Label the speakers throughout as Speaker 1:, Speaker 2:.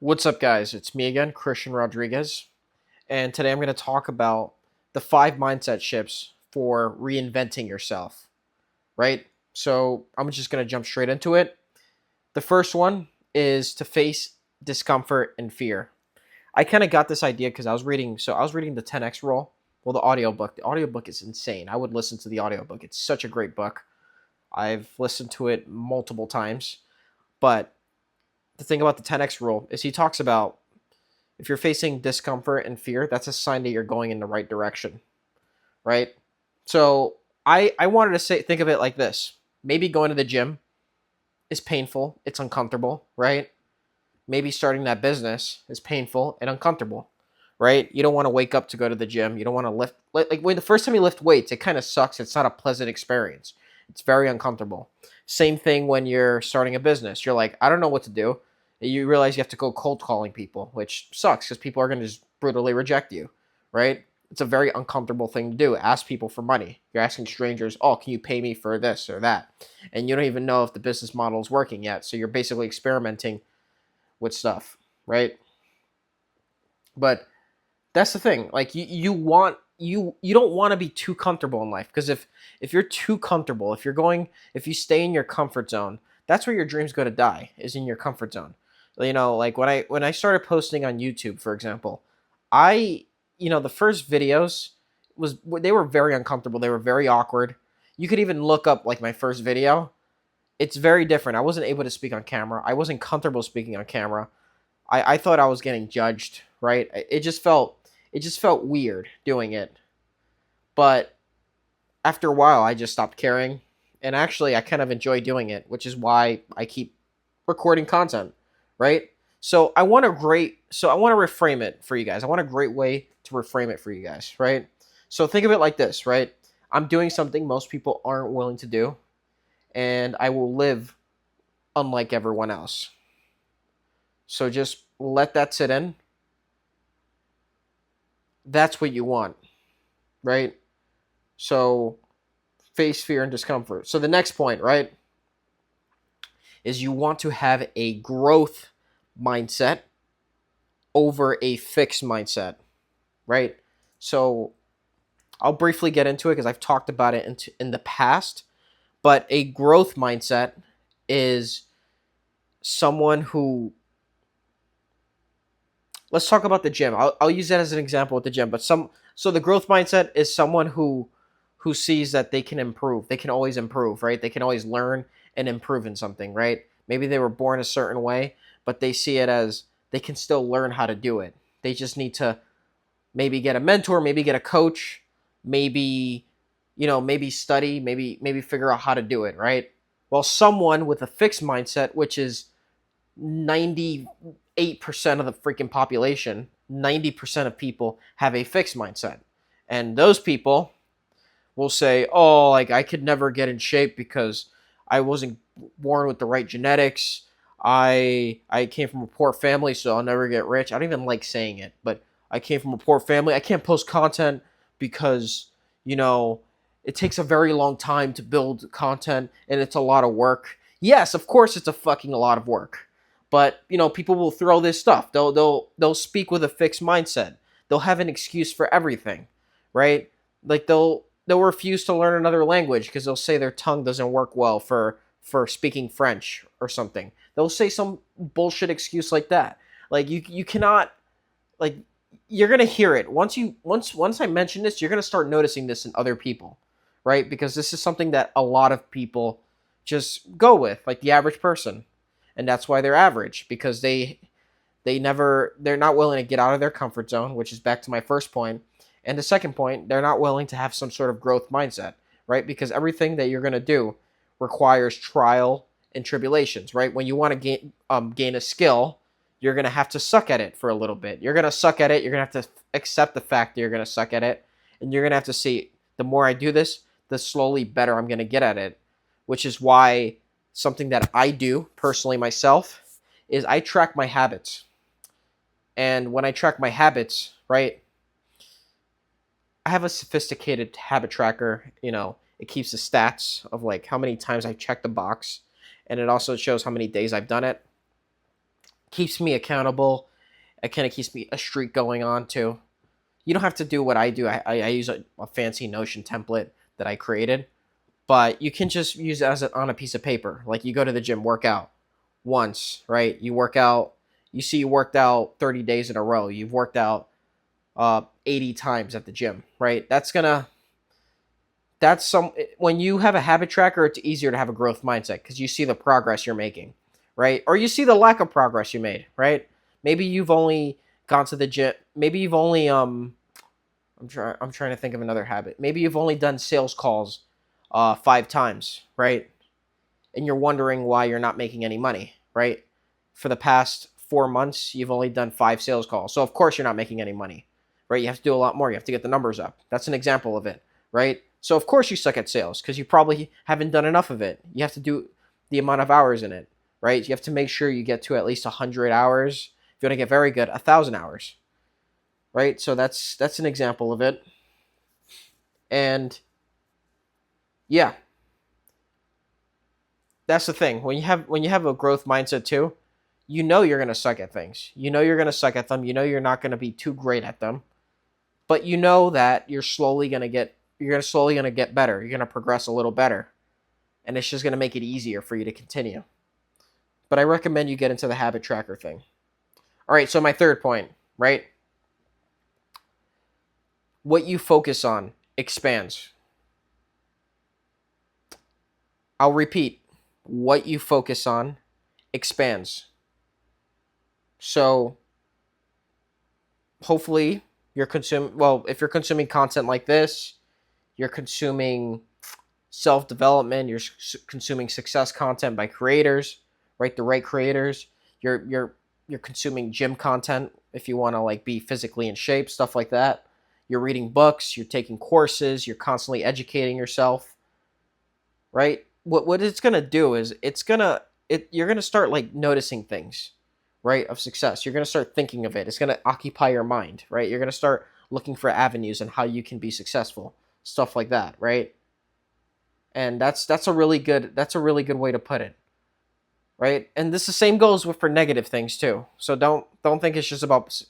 Speaker 1: What's up, guys? It's me again, Christian Rodriguez, and today I'm going to talk about the 5 mindset shifts for reinventing yourself, right? So I'm just going to jump straight into it. The first one is to face discomfort and fear. I kind of got this idea because I was reading the 10x rule. Well, the audiobook. The audiobook is insane. I would listen to the audiobook. It's such a great book. I've listened to it multiple times. But the thing about the 10x rule is he talks about if you're facing discomfort and fear, that's a sign that you're going in the right direction, right? So I wanted to think of it like this. Maybe going to the gym is painful, it's uncomfortable, right? Maybe starting that business is painful and uncomfortable, right? You don't want to wake up to go to the gym. You don't want to lift like when the first time you lift weights, it kind of sucks. It's not a pleasant experience. It's very uncomfortable. Same thing when you're starting a business. You're like, I don't know what to do. You realize you have to go cold calling people, which sucks because people are going to just brutally reject you, right? It's a very uncomfortable thing to do. Ask people for money. You're asking strangers, oh, can you pay me for this or that? And you don't even know if the business model is working yet. So you're basically experimenting with stuff, right? But that's the thing. Like you don't want to be too comfortable in life because if you're too comfortable, if you stay in your comfort zone, that's where your dreams go to die, is in your comfort zone. Like when I started posting on YouTube, for example, I the first videos they were very uncomfortable. They were very awkward. You could even look up like my first video. It's very different. I wasn't able to speak on camera. I wasn't comfortable speaking on camera. I thought I was getting judged, right? It just felt weird doing it. But after a while I just stopped caring. And actually I kind of enjoy doing it, which is why I keep recording content, right? So I want to reframe it for you guys. I want a great way to reframe it for you guys, right? So think of it like this, right? I'm doing something most people aren't willing to do, and I will live unlike everyone else. So just let that sit in. That's what you want, right? So face fear and discomfort. So the next point, right, is you want to have a growth mindset over a fixed mindset, right? So I'll briefly get into it because I've talked about it in the past, but a growth mindset is someone who, let's talk about the gym. I'll use that as an example with the gym, but so the growth mindset is someone who sees that they can improve. They can always improve, right? They can always learn and improve in something, right? Maybe they were born a certain way, but they see it as they can still learn how to do it. They just need to maybe get a mentor, maybe get a coach, maybe maybe study, maybe figure out how to do it, right? Well, someone with a fixed mindset, which is 98% of the freaking population, 90% of people have a fixed mindset. And those people will say, "Oh, like I could never get in shape because I wasn't born with the right genetics. I came from a poor family, so I'll never get rich." I don't even like saying it, but I came from a poor family. I can't post content because, you know, it takes a very long time to build content and it's a lot of work. Yes, of course it's a fucking a lot of work. But, people will throw this stuff. They'll speak with a fixed mindset. They'll have an excuse for everything, right? Like they'll refuse to learn another language because they'll say their tongue doesn't work well for speaking French or something. They'll say some bullshit excuse like that. Like you cannot, like, you're gonna hear it once I mention this. You're gonna start noticing this in other people, right? Because this is something that a lot of people just go with, like the average person, and that's why they're average, because they're not willing to get out of their comfort zone, which is back to my first point. And the second point, they're not willing to have some sort of growth mindset, right? Because everything that you're going to do requires trial and tribulations, right? When you want to gain a skill, you're going to have to suck at it for a little bit. You're going to suck at it. You're going to have to accept the fact that you're going to suck at it. And you're going to have to see, the more I do this, the slowly better I'm going to get at it, which is why something that I do personally myself is I track my habits. And when I track my habits, right, I have a sophisticated habit tracker. It keeps the stats of like how many times I checked the box, and it also shows how many days I've done it. keeps me accountable. It kind of keeps me a streak going on too. You don't have to do what I do. I use a fancy Notion template that I created, but you can just use it as on a piece of paper. Like you go to the gym, work out once, right? You work out. You see, you worked out 30 days in a row. You've worked out 80 times at the gym, right? That's some when you have a habit tracker, it's easier to have a growth mindset because you see the progress you're making, right? Or you see the lack of progress you made, right? Maybe you've only gone to the gym. Maybe you've only I'm trying to think of another habit. Maybe you've only done sales calls 5 times, right? And you're wondering why you're not making any money, right? For the past 4 months, you've only done 5 sales calls. So of course you're not making any money, right? You have to do a lot more. You have to get the numbers up. That's an example of it, right? So of course you suck at sales because you probably haven't done enough of it. You have to do the amount of hours in it, right? You have to make sure you get to at least 100 hours. If you want to get very good, 1,000 hours, right? So that's an example of it. And yeah, that's the thing. When you have a growth mindset too, you know you're gonna suck at things. You know you're gonna suck at them. You know you're not gonna be too great at them. But you know that you're slowly gonna get better. You're gonna progress a little better. And it's just gonna make it easier for you to continue. But I recommend you get into the habit tracker thing. All right, so my third point, right? What you focus on expands. I'll repeat. What you focus on expands. So hopefully you're consuming well, if you're consuming content like this, you're consuming self-development, you're consuming success content by creators, right? The right creators. You're consuming gym content if you want to like be physically in shape, stuff like that. You're reading books, you're taking courses, you're constantly educating yourself, right? What it's going to do is you're going to start like noticing things, right, of success. You're going to start thinking of it. It's going to occupy your mind, right? You're going to start looking for avenues and how you can be successful, stuff like that, right? And that's a really good way to put it, right? And this the same goes with for negative things too. So don't think it's just about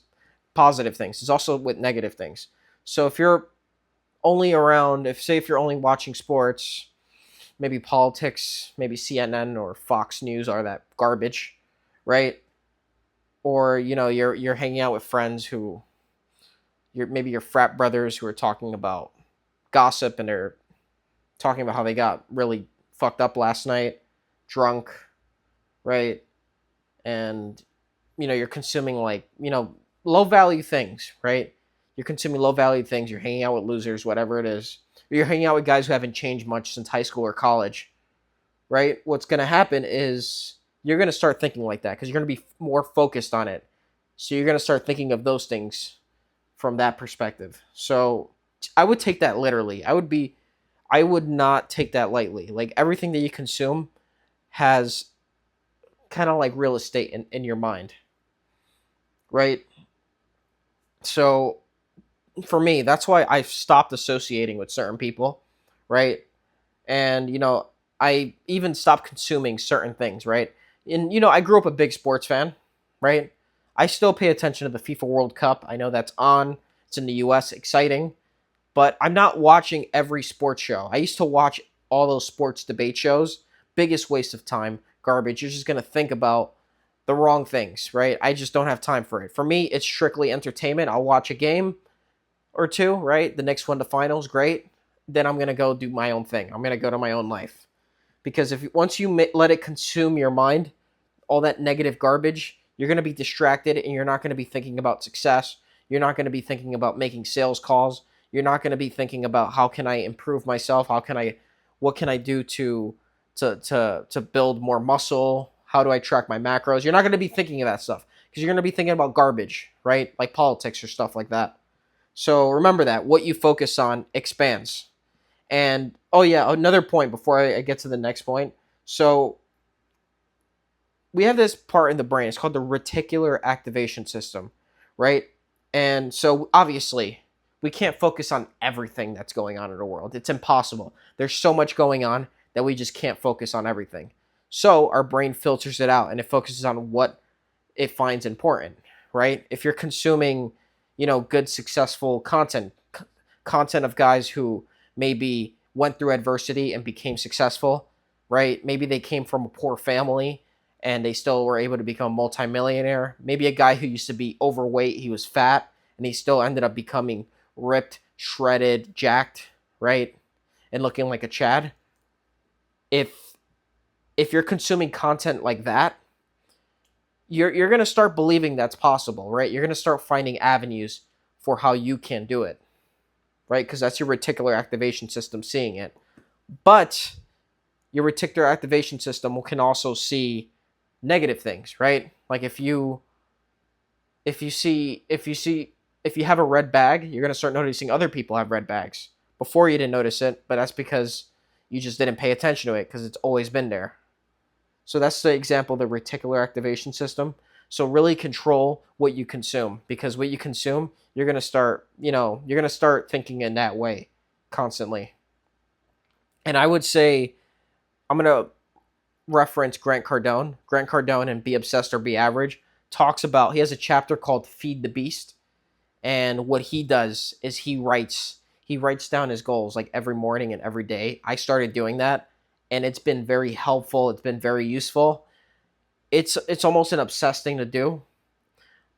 Speaker 1: positive things. It's also with negative things. So if you're only around, if you're only watching sports, maybe politics, maybe CNN or Fox News are that garbage, right? Or you're hanging out with friends who maybe your frat brothers who are talking about gossip and they're talking about how they got really fucked up last night, drunk, right? And you're consuming like low value things, right? You're consuming low value things. You're hanging out with losers, whatever it is. Or you're hanging out with guys who haven't changed much since high school or college, right? What's going to happen is you're going to start thinking like that because you're going to be more focused on it. So you're going to start thinking of those things from that perspective. So I would take that literally. I would not take that lightly. Like everything that you consume has kind of like real estate in your mind, right? So for me, that's why I've stopped associating with certain people, right? And I even stopped consuming certain things, right? And I grew up a big sports fan, right? I still pay attention to the FIFA World Cup. I know that's on. It's in the US, exciting, but I'm not watching every sports show. I used to watch all those sports debate shows. Biggest waste of time, garbage. You're just going to think about the wrong things, right? I just don't have time for it. For me, it's strictly entertainment. I'll watch a game or two, right? The next one to finals, great. Then I'm going to go do my own thing. I'm going to go to my own life. Because once you let it consume your mind, all that negative garbage, you're going to be distracted and you're not going to be thinking about success. You're not going to be thinking about making sales calls. You're not going to be thinking about how can I improve myself? What can I do to build more muscle? How do I track my macros? You're not going to be thinking of that stuff because you're going to be thinking about garbage, right? Like politics or stuff like that. So remember that what you focus on expands. And oh yeah, another point before I get to the next point. So we have this part in the brain. It's called the reticular activation system, right? And so obviously we can't focus on everything that's going on in the world. It's impossible. There's so much going on that we just can't focus on everything. So our brain filters it out and it focuses on what it finds important, right? If you're consuming, good successful content of guys who maybe went through adversity and became successful, right? Maybe they came from a poor family and they still were able to become a multimillionaire. Maybe a guy who used to be overweight, he was fat, and he still ended up becoming ripped, shredded, jacked, right? And looking like a Chad. If you're consuming content like that, you're going to start believing that's possible, right? You're going to start finding avenues for how you can do it, right? Because that's your reticular activation system seeing it. But your reticular activation system can also see negative things, right? Like if you have a red bag, you're going to start noticing other people have red bags. Before you didn't notice it, but that's because you just didn't pay attention to it because it's always been there. So that's the example of the reticular activation system. So really control what you consume, because what you consume, you're going to start, you're going to start thinking in that way constantly. And I would say I'm going to reference Grant Cardone. Grant Cardone in Be Obsessed or Be Average talks about, he has a chapter called Feed the Beast. And what he does is he writes down his goals like every morning and every day. I started doing that and it's been very helpful. It's been very useful. It's almost an obsessed thing to do,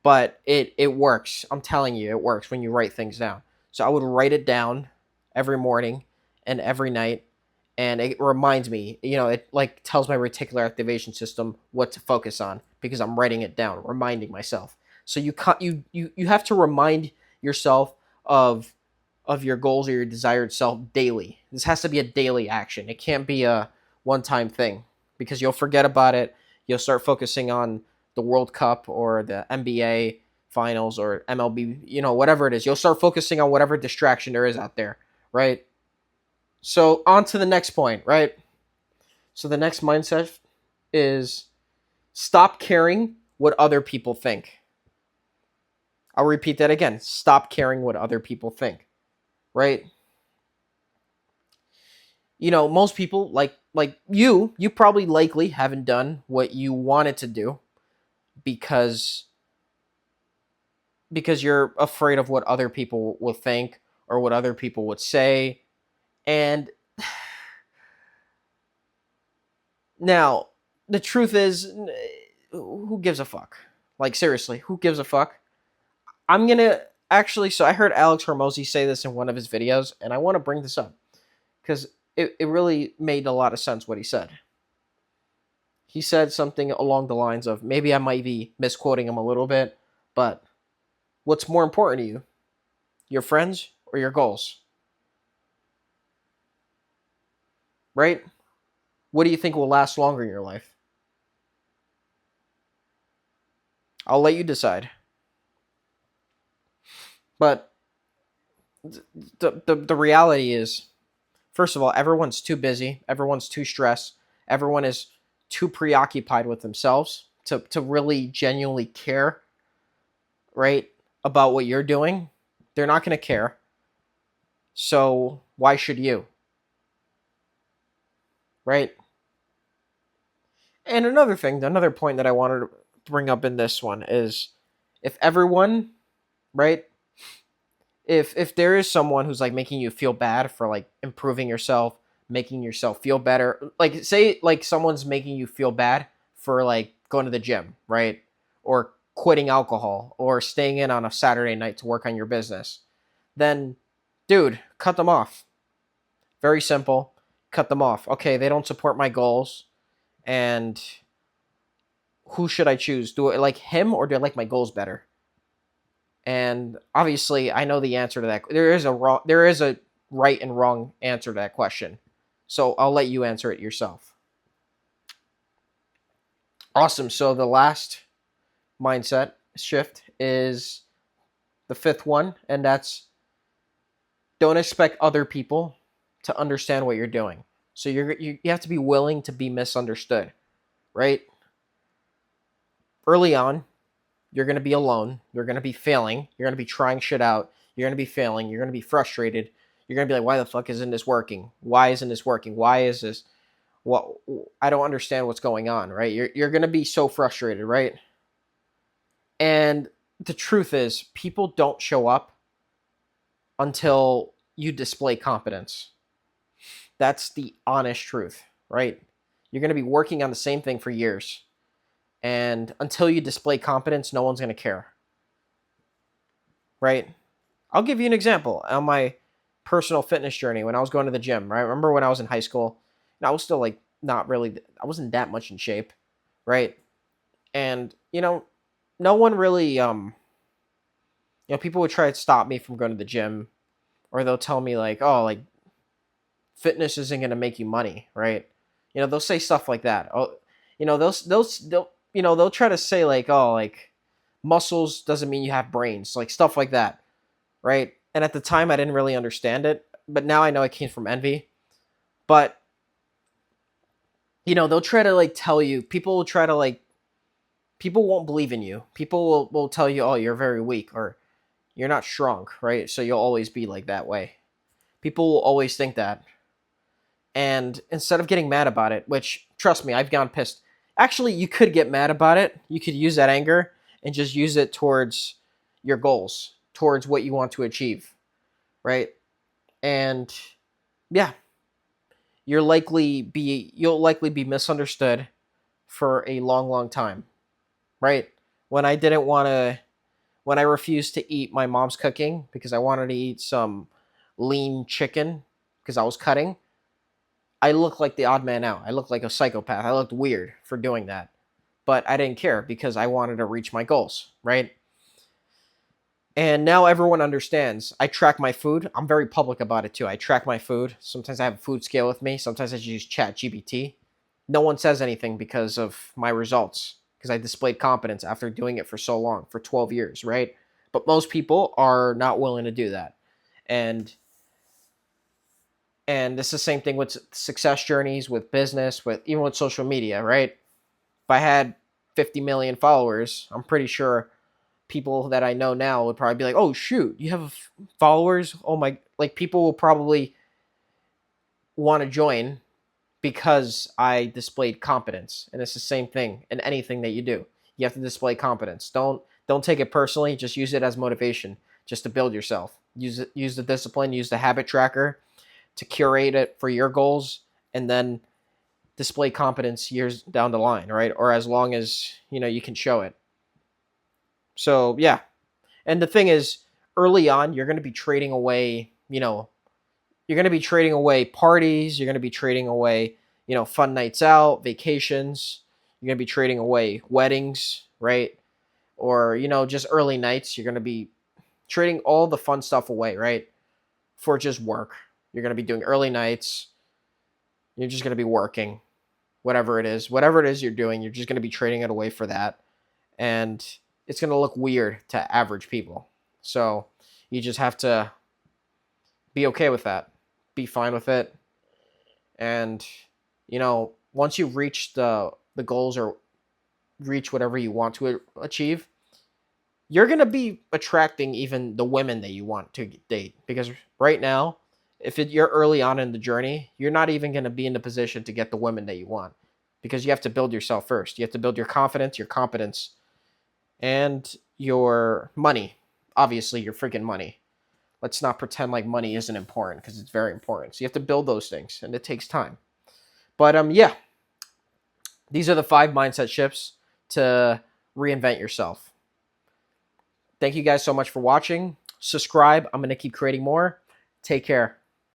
Speaker 1: but it works. I'm telling you, it works when you write things down. So I would write it down every morning and every night, and it reminds me. It like tells my reticular activation system what to focus on because I'm writing it down, reminding myself. So you have to remind yourself of your goals or your desired self daily. This has to be a daily action. It can't be a one-time thing because you'll forget about it. You'll start focusing on the World Cup or the NBA finals or MLB, whatever it is. You'll start focusing on whatever distraction there is out there, right? So on to the next point, right? So the next mindset is stop caring what other people think. I'll repeat that again. Stop caring what other people think, right? Most people like you probably likely haven't done what you wanted to do because you're afraid of what other people will think or what other people would say. And now the truth is, who gives a fuck? Like seriously, who gives a fuck? I'm gonna actually. So I heard Alex Hormozy say this in one of his videos, and I want to bring this up because it really made a lot of sense what he said. He said something along the lines of, maybe I might be misquoting him a little bit, but what's more important to you, your friends or your goals? Right? What do you think will last longer in your life? I'll let you decide. But the reality is, first of all, everyone's too busy, everyone's too stressed, everyone is too preoccupied with themselves to really genuinely care, right, about what you're doing. They're not going to care. So why should you? Right? And another point that I wanted to bring up in this one is, if everyone, right, if there is someone who's like making you feel bad for like improving yourself, making yourself feel better, like say like someone's making you feel bad for like going to the gym, right? Or quitting alcohol or staying in on a Saturday night to work on your business, then dude, cut them off. Very simple. Cut them off. Okay, they don't support my goals, and who should I choose? Do I like him or do I like my goals better? And obviously, I know the answer to that. There is a right and wrong answer to that question. So I'll let you answer it yourself. Awesome. So the last mindset shift is the fifth one, and that's don't expect other people to understand what you're doing. So you have to be willing to be misunderstood, right? Early on, you're going to be alone. You're going to be failing. You're going to be trying shit out. You're going to be failing. You're going to be frustrated. You're going to be like, why the fuck isn't this working? Why isn't this working? Why is this? What? I don't understand what's going on, right? You're going to be so frustrated, right? And the truth is, people don't show up until you display competence. That's the honest truth, right? You're going to be working on the same thing for years. And until you display competence, no one's going to care, right? I'll give you an example. On my personal fitness journey, when I was going to the gym, right? I remember when I was in high school, and I was still like not really, I wasn't that much in shape, right? And, no one really, people would try to stop me from going to the gym, or they'll tell me like, oh, like fitness isn't going to make you money, right? They'll say stuff like that. Oh, they'll try to say like, oh, like muscles doesn't mean you have brains, like stuff like that, right? And at the time, I didn't really understand it, but now I know it came from envy. But they'll try to like tell you. People will try to like. People won't believe in you. People will tell you, oh, you're very weak or you're not strong, right? So you'll always be like that way. People will always think that. And instead of getting mad about it, which trust me, I've gone pissed. Actually, you could get mad about it. You could use that anger and just use it towards your goals, towards what you want to achieve, right? And yeah, you'll likely be misunderstood for a long, long time, right? When I didn't want to when I refused to eat my mom's cooking because I wanted to eat some lean chicken because I was cutting, I looked like the odd man out. I looked like a psychopath. I looked weird for doing that. But I didn't care because I wanted to reach my goals, right? And now everyone understands. I track my food. I'm very public about it too. I track my food. Sometimes I have a food scale with me. Sometimes I just use Chat GPT. No one says anything because of my results, because I displayed competence after doing it for so long, for 12 years, right? But most people are not willing to do that. And it's the same thing with success journeys, with business, with even with social media, right? If I had 50 million followers, I'm pretty sure people that I know now would probably be like, "Oh shoot, you have followers? Oh my!" Like people will probably want to join because I displayed competence, and it's the same thing in anything that you do. You have to display competence. Don't take it personally. Just use it as motivation, just to build yourself. Use the discipline. Use the habit tracker to curate it for your goals, and then display competence years down the line, right? Or as long as you can show it. So yeah, and the thing is, early on, you're going to be trading away. You're going to be trading away parties. You're going to be trading away, fun nights out, vacations. You're going to be trading away weddings, right? Or just early nights. You're going to be trading all the fun stuff away, right? For just work. You're going to be doing early nights. You're just going to be working, whatever it is. Whatever it is you're doing, you're just going to be trading it away for that. And it's going to look weird to average people. So you just have to be okay with that. Be fine with it. And, once you reach the goals or reach whatever you want to achieve, you're going to be attracting even the women that you want to date. Because right now, if you're early on in the journey, you're not even going to be in the position to get the women that you want, because you have to build yourself first. You have to build your confidence, your competence, and your money. Obviously, your freaking money. Let's not pretend like money isn't important, because it's very important. So you have to build those things, and it takes time. But yeah, these are the 5 mindset shifts to reinvent yourself. Thank you guys so much for watching. Subscribe. I'm going to keep creating more. Take care.